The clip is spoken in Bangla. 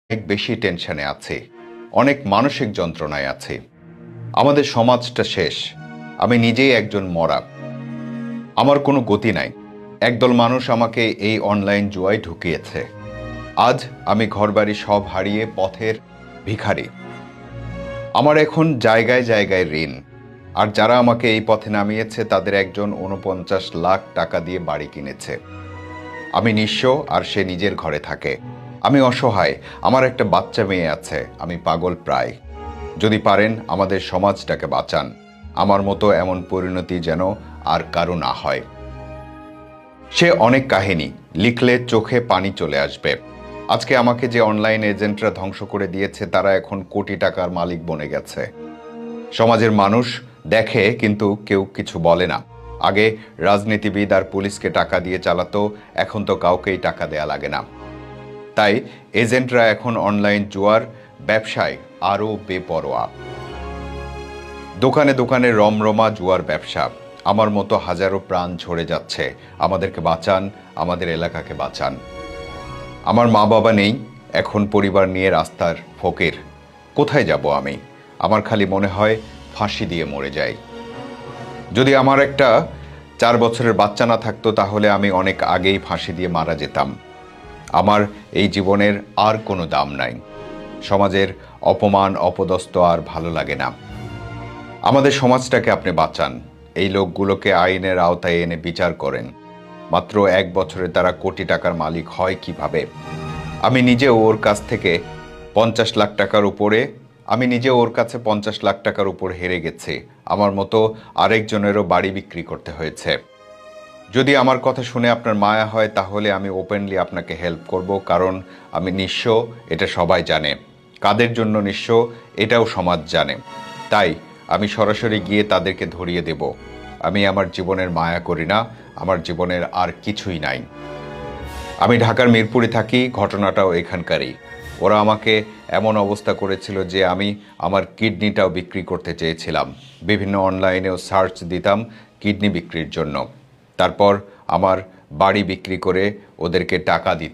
অনেক বেশি টেনশনে আছি, অনেক মানসিক যন্ত্রণায় আছি। আমাদের সমাজটা শেষ। আমি নিজেই একজন মরা। আমার কোনো গতি নাই। একদল মানুষ আমাকে এই অনলাইন জুয়ায় ঢুকিয়েছে। আজ আমি ঘরবাড়ি সব হারিয়ে পথের ভিখারি। আমার এখন জায়গায় জায়গায় ঋণ। আর যারা আমাকে এই পথে নামিয়েছে তাদের একজন ৪৯ লাখ টাকা দিয়ে বাড়ি কিনেছে। আমি নিঃস্ব আর সে নিজের ঘরে থাকে। আমি অসহায়, আমার একটা বাচ্চা মেয়ে আছে। আমি পাগল প্রায়। যদি পারেন আমাদের সমাজটাকে বাঁচান। আমার মতো এমন পরিণতি যেন আর কারো না হয়। সে অনেক কাহিনী লিখলে চোখে পানি চলে আসবে। আজকে আমাকে যে অনলাইন এজেন্টরা ধ্বংস করে দিয়েছে তারা এখন কোটি টাকার মালিক বনে গেছে। সমাজের মানুষ দেখে কিন্তু কেউ কিছু বলে না। আগে রাজনীতিবিদ আর পুলিশকে টাকা দিয়ে চালাতো, এখন তো কাউকেই টাকা দেয়া লাগে না। তাই এজেন্টরা এখন অনলাইন জুয়ার ব্যবসায় আরও বেপরোয়া। দোকানে দোকানে রমরমা জুয়ার ব্যবসা। আমার মতো হাজারো প্রাণ ঝরে যাচ্ছে। আমাদেরকে বাঁচান, আমাদের এলাকাকে বাঁচান। আমার মা বাবা নেই, এখন পরিবার নিয়ে রাস্তার ফকির। কোথায় যাব আমি? আমার খালি মনে হয় ফাঁসি দিয়ে মরে যাই। যদি আমার একটা 4 বছরের বাচ্চা না থাকতো তাহলে আমি অনেক আগেই ফাঁসি দিয়ে মারা যেতাম। আমার এই জীবনের আর কোনো দাম নাই। সমাজের অপমান অপদস্থ আর ভালো লাগে না। আমাদের সমাজটাকে আপনি বাঁচান। এই লোকগুলোকে আইনের আওতায় এনে বিচার করেন। মাত্র 1 বছরে তারা কোটি টাকার মালিক হয় কিভাবে? আমি নিজে ওর কাছ থেকে 50 লাখ টাকার উপরে আমি নিজে ওর কাছে 50 লাখ টাকার উপর হেরে গেছি। আমার মতো আরেকজনেরও বাড়ি বিক্রি করতে হয়েছে। যদি আমার কথা শুনে আপনার মায়া হয় তাহলে আমি ওপেনলি আপনাকে হেল্প করব, কারণ আমি নিঃস্ব, এটা সবাই জানে। কাদের জন্য নিঃস্ব এটাও সমাজ জানে। তাই আমি সরাসরি গিয়ে তাদেরকে ধরিয়ে দেব। আমি আমার জীবনের মায়া করি না, আমার জীবনের আর কিছুই নাই। আমি ঢাকার মিরপুরে থাকি, ঘটনাটাও এখানকারই। ওরা আমাকে এমন অবস্থা করেছিল যে আমি আমার কিডনিটাও বিক্রি করতে চেয়েছিলাম। বিভিন্ন অনলাইনেও সার্চ দিতাম কিডনি বিক্রির জন্য। তারপর আমার বাড়ি বিক্রি করে ওদেরকে টাকা দিতাম।